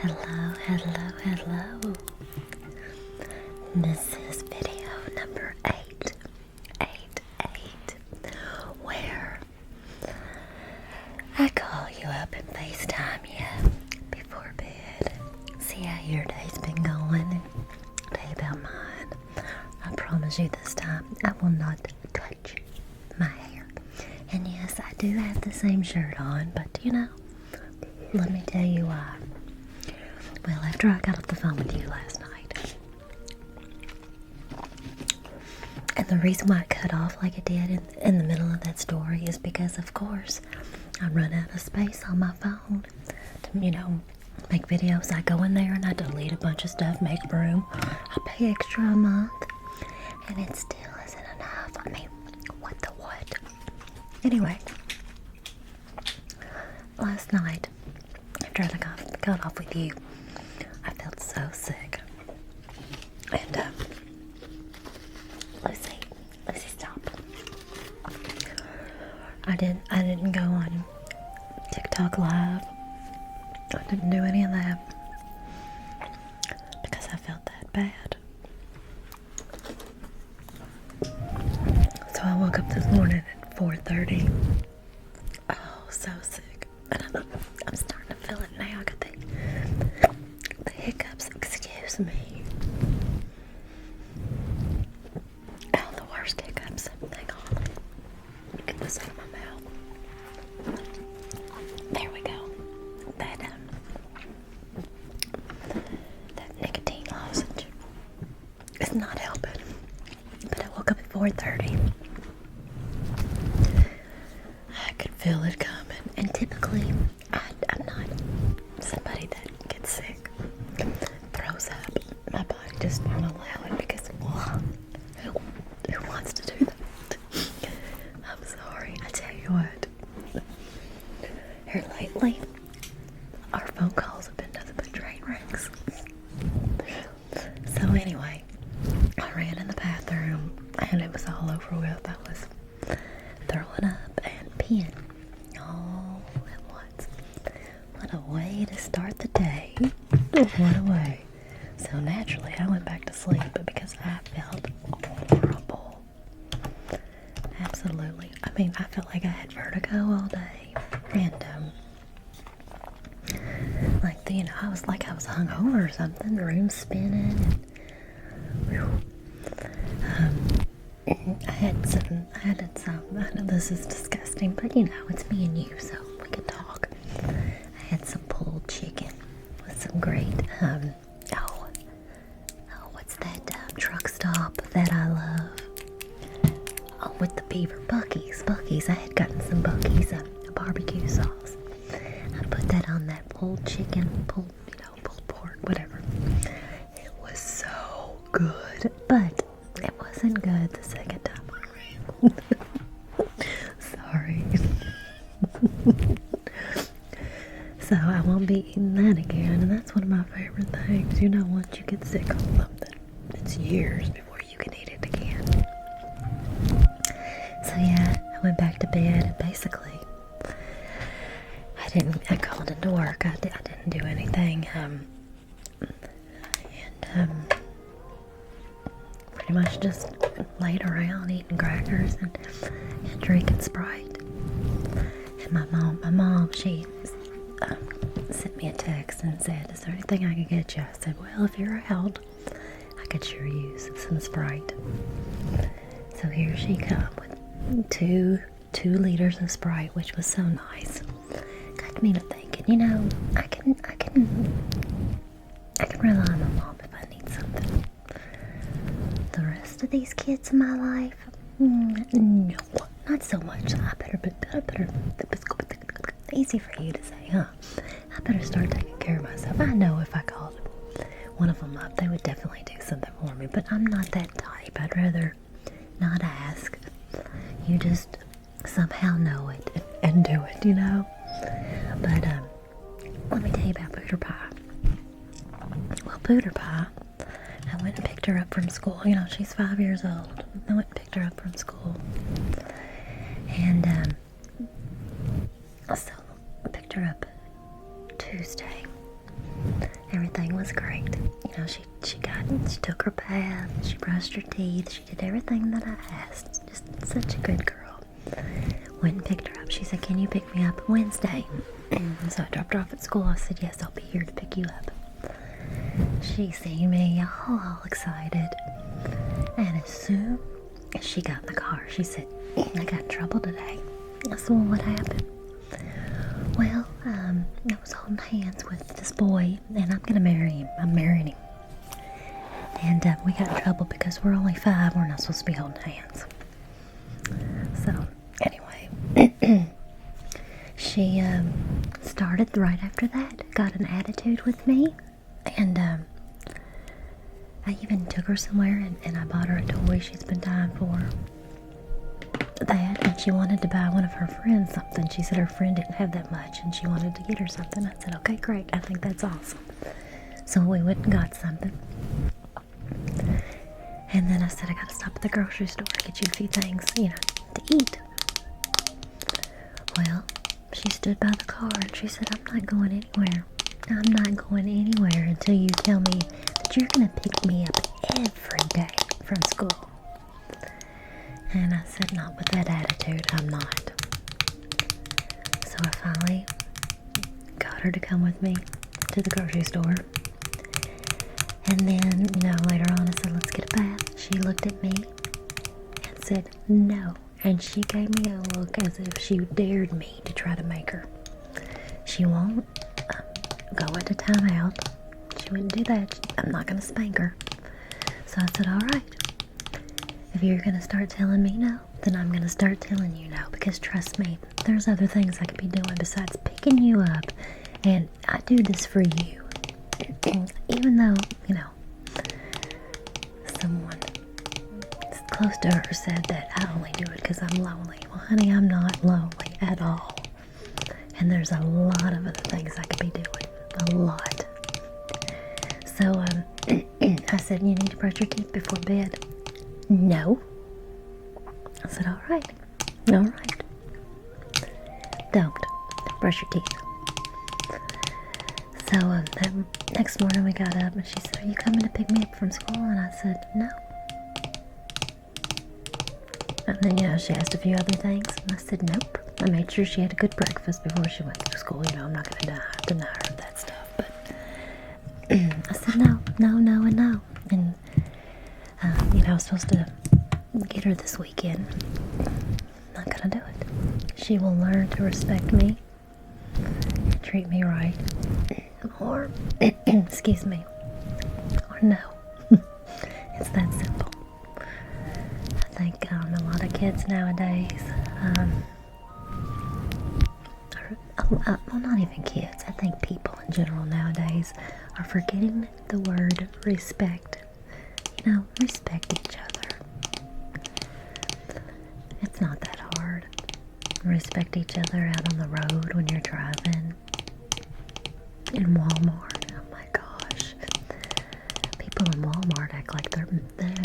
Hello, hello, hello. This is video number 888, where I call you up and FaceTime you before bed. See how your day's been going and tell you about mine. I promise you this time I will not touch my hair. And yes, I do have the same shirt on, but let me tell you why. Well, after I got off the phone with you last night, and the reason why it cut off like it did in the middle of that story is because, of course, I run out of space on my phone to, make videos. I go in there and I delete a bunch of stuff, make room. I pay extra a month, and it still isn't enough. I mean, what the what? Anyway, last night, after I got off with you, I felt so sick. And, Lucy, stop. I didn't go on TikTok Live. I didn't do any of that because I felt that bad. So I woke up this morning at 4:30. Oh, so sick. And I'm starting to feel it now. I got the hiccups, excuse me. Oh, the worst hiccups. Hang on. Get this out of my mouth. There we go. That nicotine lozenge is not helping. But I woke up at 4:30. I could feel it coming. And typically, I'm not somebody that gets sick, throws up. My body just won't allow it because who wants to do that? I'm sorry. I tell you what. Here lately, our phone calls have been nothing but train wrecks. So anyway, I ran in the bathroom and it was all over with. I was throwing up and peeing all at once. What a way to start the day. What a way. So naturally, I went back to sleep, but because I felt horrible. Absolutely. I mean, I felt like I had vertigo all day. And, I was like I was hungover or something. The room's spinning. I had some, I know this is disgusting, but it's me and you, so we can talk. I had some pulled chicken with some great, what's that truck stop that I love? Oh, with the beaver, Buc-ee's. I had gotten some Buc-ee's, barbecue sauce. I put that on that pulled chicken, pulled pork, whatever. It was so good, but it wasn't good the second time around. Sorry. So I won't be eating that again, and that's one of my favorite things. Once you get sick of something, it's years before you can eat it again. So yeah, I went back to bed, and basically, I called into work. I didn't do anything, pretty much just laid around eating crackers and drinking Sprite. And my mom, she sent me a text and said, "Is there anything I can get you?" I said, "Well, if you're out, I could sure use some Sprite." So here she come with two liters of Sprite, which was so nice. Got me to thinking, I can rely on my mom if I need something. The rest of these kids in my life, no, not so much. I better, easy for you to say, huh? I better start taking care of myself. I know if I called one of them up, they would definitely do something for me, but I'm not that type. I'd rather not ask. You just somehow know it and do it, But, let me tell you about Booter Pie. Well, Booter Pie, I went and picked her up from school. She's 5 years old. I went and picked her up from school. And, so I picked her up Tuesday. everything was great. She took her bath, she brushed her teeth, she did everything that I asked. Just such a good girl. Went and picked her up. She said, "Can you pick me up Wednesday?" So I dropped her off at school. I said, "Yes, I'll be here to pick you up." She seen me all excited. And as soon as she got in the car, she said, "I got in trouble today." I said, "Well, what happened?" "Well, I was holding hands with this boy, and I'm gonna marry him. I'm marrying him. And we got in trouble because we're only 5. We're not supposed to be holding hands." So, anyway, she started right after that, got an attitude with me, and I even took her somewhere, and I bought her a toy she's been dying for. That, and she wanted to buy one of her friends something. She said her friend didn't have that much, and she wanted to get her something. I said, "Okay, great. I think that's awesome." So we went and got something. And then I said, "I got to stop at the grocery store and get you a few things, to eat." Well, she stood by the car and she said, "I'm not going anywhere. I'm not going anywhere until you tell me that you're going to pick me up every day from school." And I said, "Not with that attitude, I'm not." So I finally got her to come with me to the grocery store. And then, later on I said, "Let's get a bath." She looked at me and said, "No." And she gave me a look as if she dared me to try to make her. She won't go into timeout. She wouldn't do that. I'm not going to spank her. So I said, "All right. If you're going to start telling me no, then I'm going to start telling you no. Because trust me, there's other things I could be doing besides picking you up. And I do this for you." Even though, someone close to her said that I only do it because I'm lonely. Well, honey, I'm not lonely at all. And there's a lot of other things I could be doing. A lot. So, I said, "You need to brush your teeth before bed." "No." I said, "All right. All right. Don't brush your teeth." So that next morning we got up and she said, "Are you coming to pick me up from school?" And I said, "No." And then, she asked a few other things and I said, "Nope." I made sure she had a good breakfast before she went to school. I'm not going to deny her that stuff. But I said, no, and no. And, I was supposed to get her this weekend. Not going to do it. She will learn to respect me, treat me right, or, excuse me, or no. It's that simple. I think a lot of kids nowadays, well, not even kids, I think people in general nowadays are forgetting the word respect. Respect each other. It's not that hard. Respect each other out on the road when you're driving. In Walmart, oh my gosh. People in Walmart act like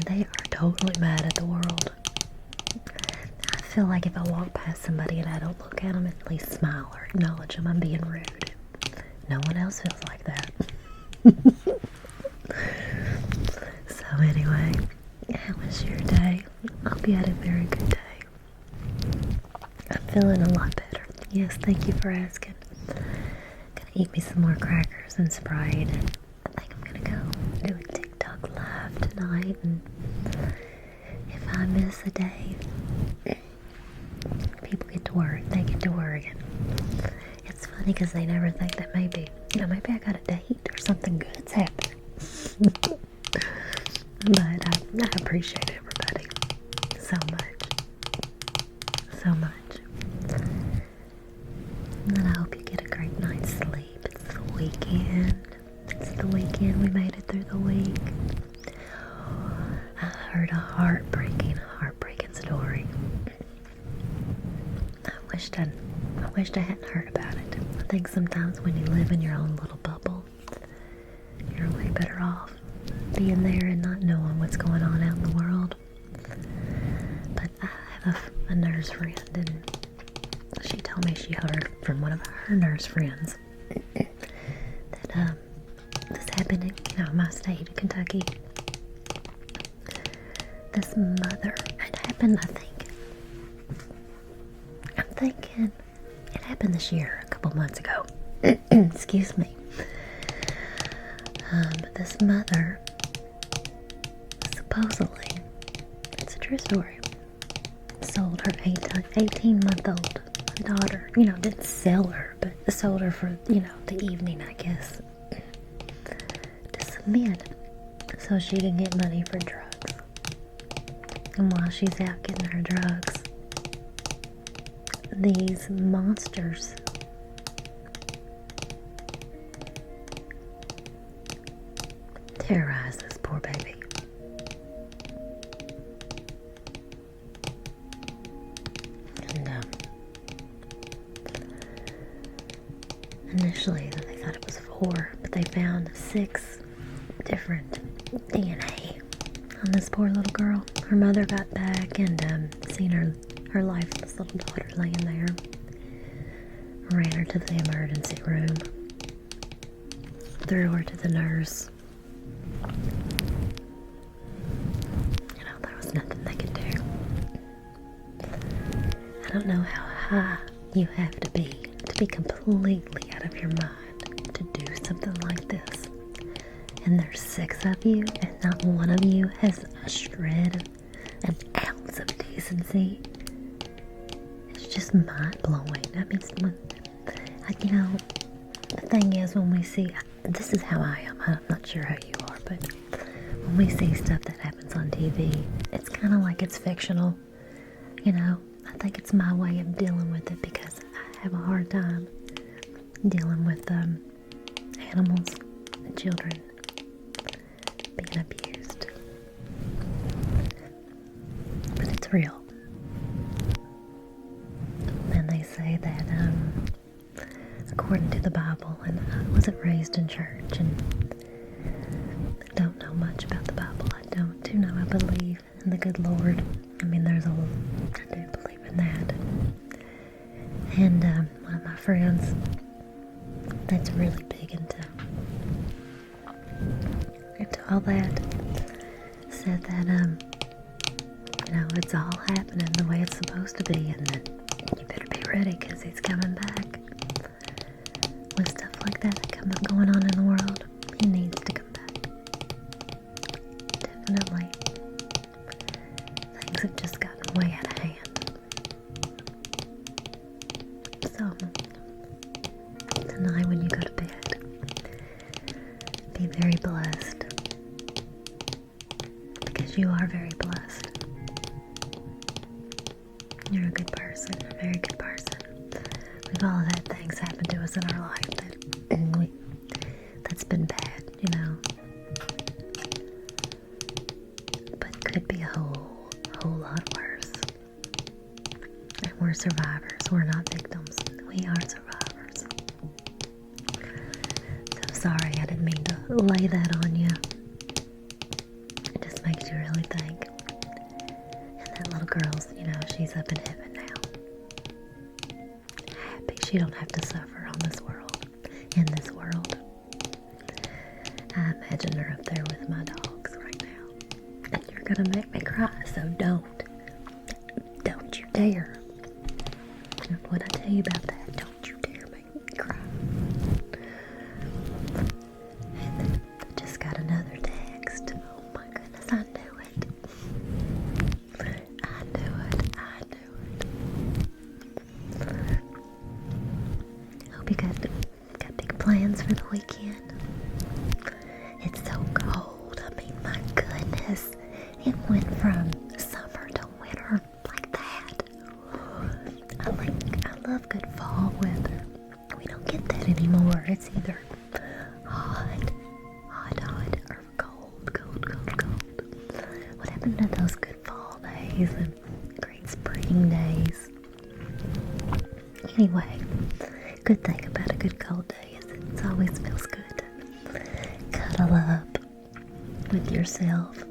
they are totally mad at the world. I feel like if I walk past somebody and I don't look at them, at least smile or acknowledge them, I'm being rude. No one else feels like that. So anyway, how was your day? I hope you had a very good day. I'm feeling a lot better. Yes, thank you for asking. Gonna eat me some more crackers and Sprite, and I think I'm gonna go do a TikTok live tonight, and if I miss a day, people get to work. They get to worrying. It's funny because they never think that maybe I got a date or something good's happening. But I appreciate everybody so much. So much. And I hope you get a great night's sleep. It's the weekend. We made it through the week. I heard a heartbreaking story. I wished I hadn't heard about it. I think sometimes when you live in your own little bubble, you're way better off being there and not knowing what's going on out in the world. But I have a nurse friend, and she told me she heard from one of her nurse friends that this up in, my state, Kentucky. This mother, it happened, I'm thinking, it happened this year, a couple months ago. Excuse me. This mother, supposedly, it's a true story, sold her 18-month-old daughter. Didn't sell her, but sold her for, the evening, I guess, to some men so she can get money for drugs. And while she's out getting her drugs, these monsters terrorize this poor baby. And initially they thought it was 4, but they found 6 different DNA on this poor little girl. Her mother got back and seen her lifeless little daughter laying there. Ran her to the emergency room. Threw her to the nurse. There was nothing they could do. I don't know how high you have to be completely out of your mind to do something like this. And there's 6 of you, and not one of you has a shred, an ounce of decency. It's just mind-blowing. I mean, the thing is, when we see, this is how I am, I'm not sure how you are, but when we see stuff that happens on TV, it's kind of like it's fictional. I think it's my way of dealing with it, because I have a hard time dealing with animals and children being abused. But it's real. And they say that, according to the Bible, and I wasn't raised in church and don't know much about the Bible. I believe in the good Lord. I mean, I do believe in that. And one of my friends that's really big into all that said that it's all happening the way it's supposed to be, and that you better be ready, because he's coming back. With stuff like that going on in the world, he needs to come back. Definitely. Things have just gotten way out of hand. So, tonight when you go to bed, be very blessed. Because you are very blessed. You're a good person, a very good person. We've all had things happen to us in our life that's been bad, but could be a whole lot worse. And we're survivors. We're not victims. We are survivors. So sorry, I didn't mean to lay that on you. It just makes you really think. And that little girl's, she's up in heaven now. Happy she don't have to suffer in this world. I imagine her up there with my dogs right now. And you're gonna make me cry, so don't you dare. What I tell you about that, don't you dare make me cry. And then I just got another text. Oh my goodness, I knew it. Hope you got big plans for the weekend. It's so cold. I mean, my goodness. It went from summer to winter like that. I love good fall weather. We don't get that anymore. It's either hot, or cold. What happened to those good fall days and great spring days? Anyway, good thing about a good cold day is it always feels good to cuddle up with yourself,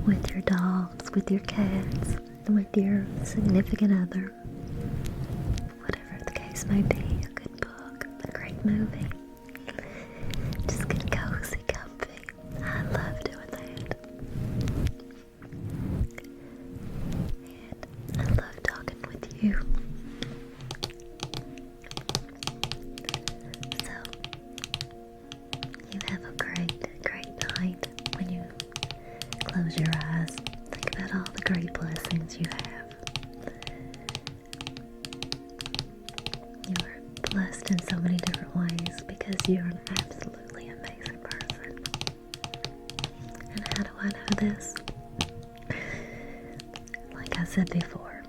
with your dogs, with your cats, with your significant other. Whatever the case may be, a good book, a great movie. Just get cozy absolutely amazing person. And how do I know this? Like I said before,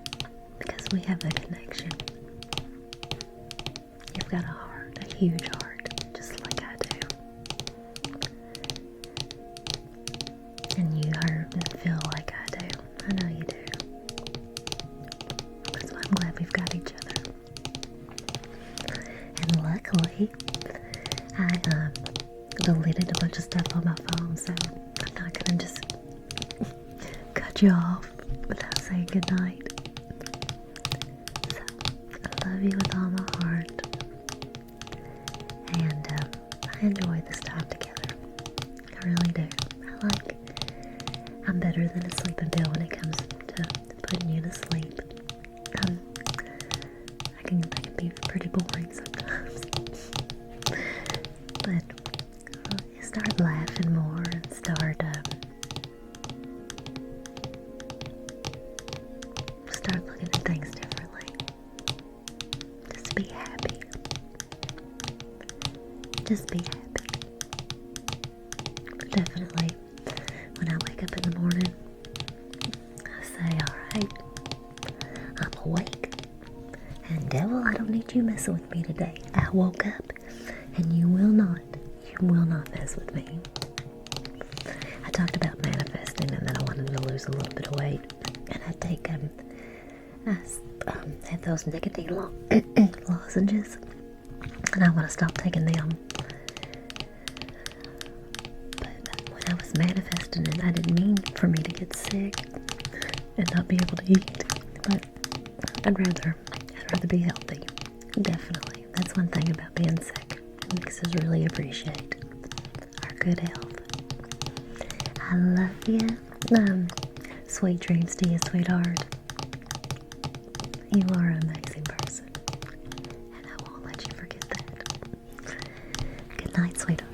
because we have a connection. You've got a heart, a huge heart, just like I do. And you hurt and feel like I do. I know you do. That's why I'm glad we've got each other. And luckily, I deleted a bunch of stuff on my phone, so I'm not gonna just cut you off without saying goodnight. So, I love you with all my heart. And I enjoy this time together. I really do. I'm better than a sleeping pill when it comes to putting you to sleep. I can be pretty boring sometimes. But you start laughing more and start looking at things differently. Just be happy. Just be happy. But definitely, when I wake up in the morning, I say, alright, I'm awake. And devil, I don't need you messing with me today. I woke up, and you will not mess with me. I talked about manifesting, and then I wanted to lose a little bit of weight. And I take, I had those nicotine lozenges, and I want to stop taking them. But when I was manifesting it, I didn't mean for me to get sick and not be able to eat. But I'd rather be healthy. Definitely. That's one thing about being sick. It makes us really appreciate our good health. I love you. Sweet dreams to you, sweetheart. You are an amazing person. And I won't let you forget that. Good night, sweetheart.